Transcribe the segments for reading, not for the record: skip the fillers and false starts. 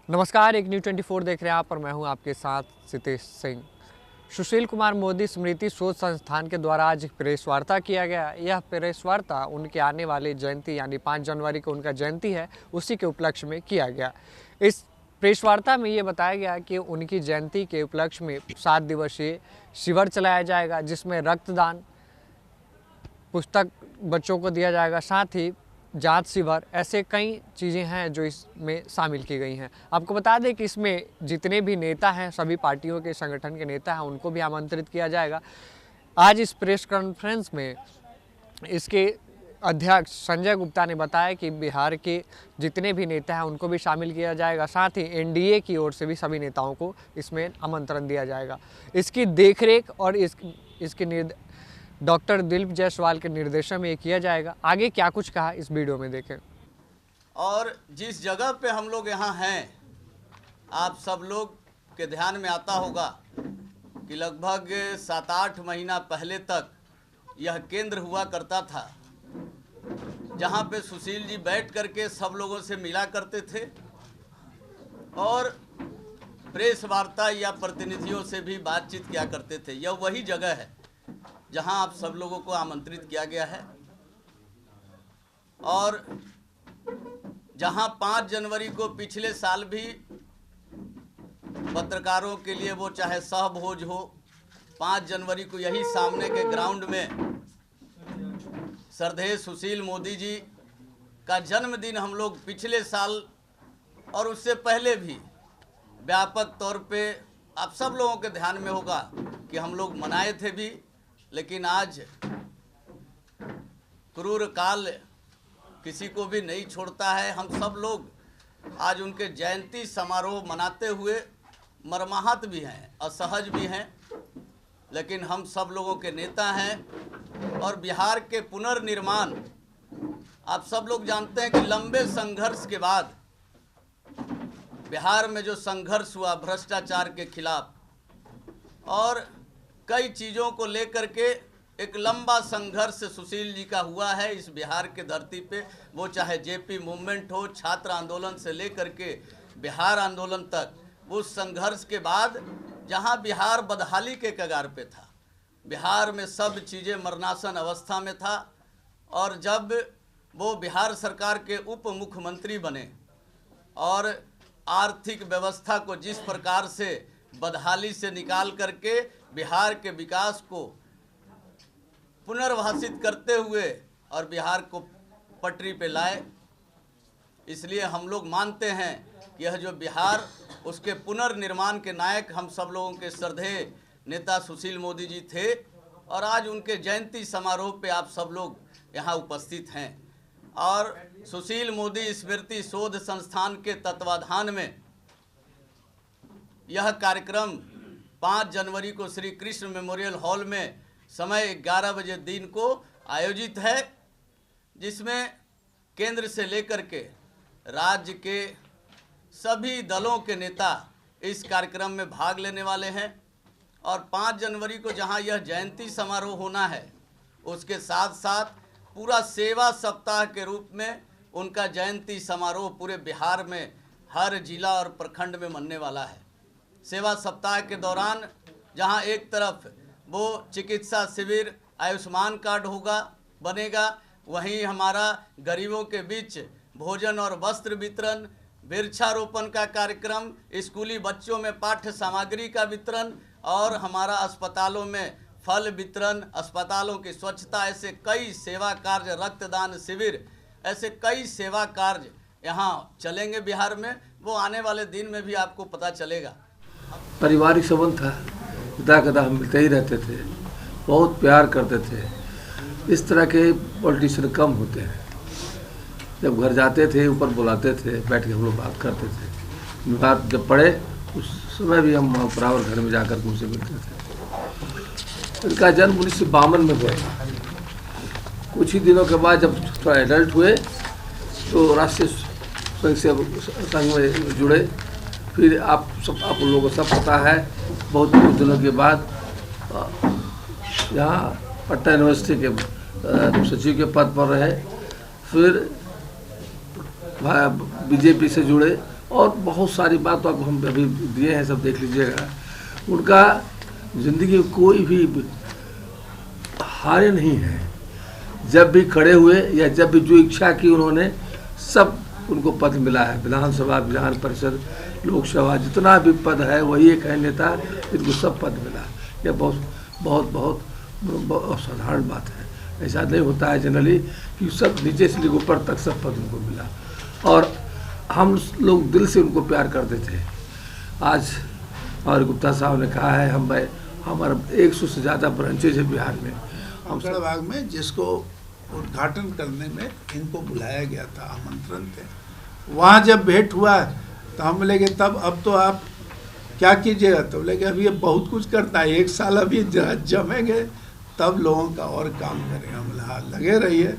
नमस्कार, एक न्यूज़ 24 देख रहे हैं आप और मैं हूं आपके साथ सितेश सिंह। सुशील कुमार मोदी स्मृति शोध संस्थान के द्वारा आज एक प्रेस वार्ता किया गया। यह प्रेस वार्ता उनके आने वाली जयंती यानी 5 जनवरी को उनका जयंती है, उसी के उपलक्ष्य में किया गया। इस प्रेस वार्ता में ये बताया गया कि उनकी जयंती के उपलक्ष्य में 7 दिवसीय शिविर चलाया जाएगा, जिसमें रक्तदान, पुस्तक बच्चों को दिया जाएगा, साथ ही जांच शिविर, ऐसे कई चीज़ें हैं जो इसमें शामिल की गई हैं। आपको बता दें कि इसमें जितने भी नेता हैं, सभी पार्टियों के संगठन के नेता हैं, उनको भी आमंत्रित किया जाएगा। आज इस प्रेस कॉन्फ्रेंस में इसके अध्यक्ष संजय गुप्ता ने बताया कि बिहार के जितने भी नेता हैं उनको भी शामिल किया जाएगा, साथ ही एनडीए की ओर से भी सभी नेताओं को इसमें आमंत्रण दिया जाएगा। इसकी देखरेख और इसके डॉक्टर दिलीप जायसवाल के निर्देशन में ये किया जाएगा। आगे क्या कुछ कहा इस वीडियो में देखें। और जिस जगह पे हम लोग यहाँ हैं, आप सब लोग के ध्यान में आता होगा कि लगभग 7-8 महीना पहले तक यह केंद्र हुआ करता था, जहाँ पे सुशील जी बैठ करके सब लोगों से मिला करते थे और प्रेस वार्ता या प्रतिनिधियों से भी बातचीत किया करते थे। यह वही जगह है जहां आप सब लोगों को आमंत्रित किया गया है और जहां 5 जनवरी को पिछले साल भी पत्रकारों के लिए वो चाहे सहभोज हो, 5 जनवरी को यही सामने के ग्राउंड में श्रद्धेय सुशील मोदी जी का जन्मदिन हम लोग पिछले साल और उससे पहले भी व्यापक तौर पे आप सब लोगों के ध्यान में होगा कि हम लोग मनाए थे भी। लेकिन आज क्रूर काल किसी को भी नहीं छोड़ता है। हम सब लोग आज उनके जयंती समारोह मनाते हुए मर्माहत भी हैं, असहज भी हैं, लेकिन हम सब लोगों के नेता हैं और बिहार के पुनर्निर्माण, आप सब लोग जानते हैं कि लंबे संघर्ष के बाद बिहार में जो संघर्ष हुआ भ्रष्टाचार के खिलाफ और कई चीज़ों को लेकर के एक लंबा संघर्ष सुशील जी का हुआ है इस बिहार के धरती पे। वो चाहे जेपी मूवमेंट हो, छात्र आंदोलन से लेकर के बिहार आंदोलन तक, उस संघर्ष के बाद जहां बिहार बदहाली के कगार पे था, बिहार में सब चीज़ें मरणासन अवस्था में था और जब वो बिहार सरकार के उप मुख्यमंत्री बने और आर्थिक व्यवस्था को जिस प्रकार से बदहाली से निकाल करके बिहार के विकास को पुनर्वासित करते हुए और बिहार को पटरी पे लाए, इसलिए हम लोग मानते हैं कि यह जो बिहार, उसके पुनर्निर्माण के नायक हम सब लोगों के श्रद्धेय नेता सुशील मोदी जी थे और आज उनके जयंती समारोह पे आप सब लोग यहाँ उपस्थित हैं। और सुशील मोदी स्मृति शोध संस्थान के तत्वाधान में यह कार्यक्रम 5 जनवरी को श्री कृष्ण मेमोरियल हॉल में समय 11 बजे दिन को आयोजित है, जिसमें केंद्र से लेकर के राज्य के सभी दलों के नेता इस कार्यक्रम में भाग लेने वाले हैं। और 5 जनवरी को जहां यह जयंती समारोह होना है, उसके साथ साथ पूरा सेवा सप्ताह के रूप में उनका जयंती समारोह पूरे बिहार में हर जिला और प्रखंड में मनने वाला है। सेवा सप्ताह के दौरान जहां एक तरफ वो चिकित्सा शिविर, आयुष्मान कार्ड बनेगा, वहीं हमारा गरीबों के बीच भोजन और वस्त्र वितरण, वृक्षारोपण का कार्यक्रम, स्कूली बच्चों में पाठ्य सामग्री का वितरण और हमारा अस्पतालों में फल वितरण, अस्पतालों की स्वच्छता, ऐसे कई सेवा कार्य, रक्तदान शिविर, ऐसे कई सेवा कार्य यहाँ चलेंगे बिहार में। वो आने वाले दिन में भी आपको पता चलेगा। पारिवारिक संबंध था, पिता कदा हम मिलते ही रहते थे, बहुत प्यार करते थे। इस तरह के पॉलिटिशियन कम होते हैं। जब घर जाते थे ऊपर बुलाते थे, बैठ के हम लोग बात करते थे। बीमार जब पड़े उस समय भी हम बराबर घर में जाकर के उनसे मिलते थे। इनका जन्म 1952 में हुआ। कुछ ही दिनों के बाद जब थोड़ा एडल्ट हुए तो राष्ट्रीय स्वयंसेवक संघ में जुड़े। फिर आप लोगों को सब पता है, बहुत कुछ दिनों के बाद यहाँ पटना यूनिवर्सिटी के सचिव के पद पर रहे। फिर बीजेपी से जुड़े और बहुत सारी बात आपको हम अभी दिए हैं, सब देख लीजिएगा। उनका ज़िंदगी में कोई भी हारे नहीं है। जब भी खड़े हुए या जब भी जो इच्छा की उन्होंने, सब उनको पद मिला है। विधानसभा, विधान परिषद, लोकसभा, जितना भी पद है वही एक है नेता, इनको सब पद मिला। यह बहुत बहुत बहुत बहुत साधारण बात है। ऐसा नहीं होता है जनरली कि सब नीचे से लेकर ऊपर तक सब पद उनको मिला, और हम लोग दिल से उनको प्यार करते थे। आज और गुप्ता साहब ने कहा है, हमारा 100 से ज़्यादा ब्रांचेज है बिहार में। हम बाग में जिसको उद्घाटन करने में इनको बुलाया गया था, आमंत्रण थे। वहाँ जब भेंट हुआ तो हम बोले कि तब अब तो आप क्या कीजिएगा? तो बोले कि अभी ये बहुत कुछ करना है, 1 साल अभी जमेंगे तब लोगों का और काम करेंगे। हम बोले हाँ, लगे रहिए।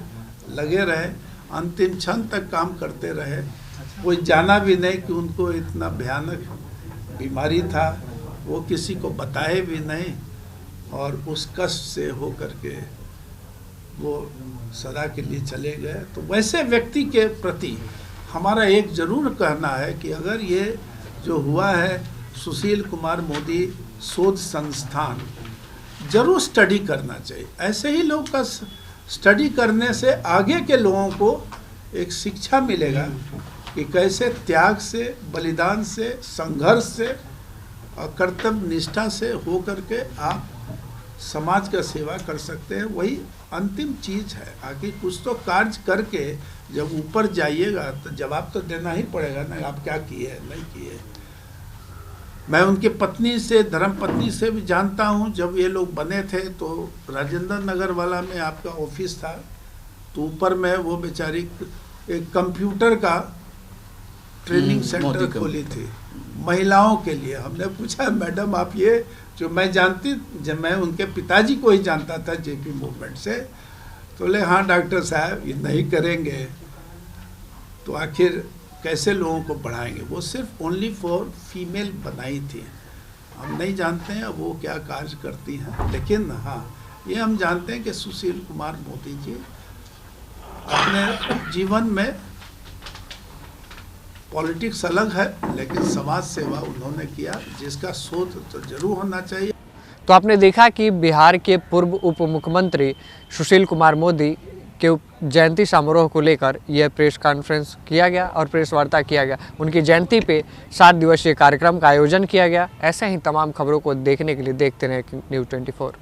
लगे रहे, अंतिम क्षण तक काम करते रहे। कोई जाना भी नहीं कि उनको इतना भयानक बीमारी था, वो किसी को बताए भी नहीं, और उस कष्ट से हो करके वो सदा के लिए चले गए। तो वैसे व्यक्ति के प्रति हमारा एक जरूर कहना है कि अगर ये जो हुआ है, सुशील कुमार मोदी शोध संस्थान, जरूर स्टडी करना चाहिए। ऐसे ही लोग का स्टडी करने से आगे के लोगों को एक शिक्षा मिलेगा कि कैसे त्याग से, बलिदान से, संघर्ष से और कर्तव्य निष्ठा से हो करके आप समाज का सेवा कर सकते हैं। वही अंतिम चीज़ है। आखिर कुछ तो कार्य करके जब ऊपर जाइएगा तो जवाब तो देना ही पड़ेगा ना, आप क्या किए नहीं किए। मैं उनकी पत्नी से, धर्मपत्नी से भी जानता हूँ। जब ये लोग बने थे तो राजेंद्र नगर वाला में आपका ऑफिस था, तो ऊपर में वो बेचारी एक कंप्यूटर का ट्रेनिंग सेंटर खोली थी महिलाओं के लिए। हमने पूछा, मैडम आप ये जो मैं जानती, जब मैं उनके पिताजी को ही जानता था जेपी मूवमेंट से, तो बोले हाँ डॉक्टर साहब ये नहीं करेंगे तो आखिर कैसे लोगों को पढ़ाएंगे। वो सिर्फ ओनली फॉर फीमेल बनाई थी। हम नहीं जानते हैं वो क्या कार्य करती हैं, लेकिन हाँ ये हम जानते हैं कि सुशील कुमार मोदी जी अपने जीवन में पॉलिटिक्स अलग है, लेकिन समाज सेवा उन्होंने किया, जिसका शोध तो जरूर होना चाहिए। तो आपने देखा कि बिहार के पूर्व उप मुख्यमंत्री सुशील कुमार मोदी के जयंती समारोह को लेकर यह प्रेस कॉन्फ्रेंस किया गया और प्रेस वार्ता किया गया। उनकी जयंती पे 7 दिवसीय कार्यक्रम का आयोजन किया गया। ऐसे ही तमाम खबरों को देखने के लिए देखते रहें News 24।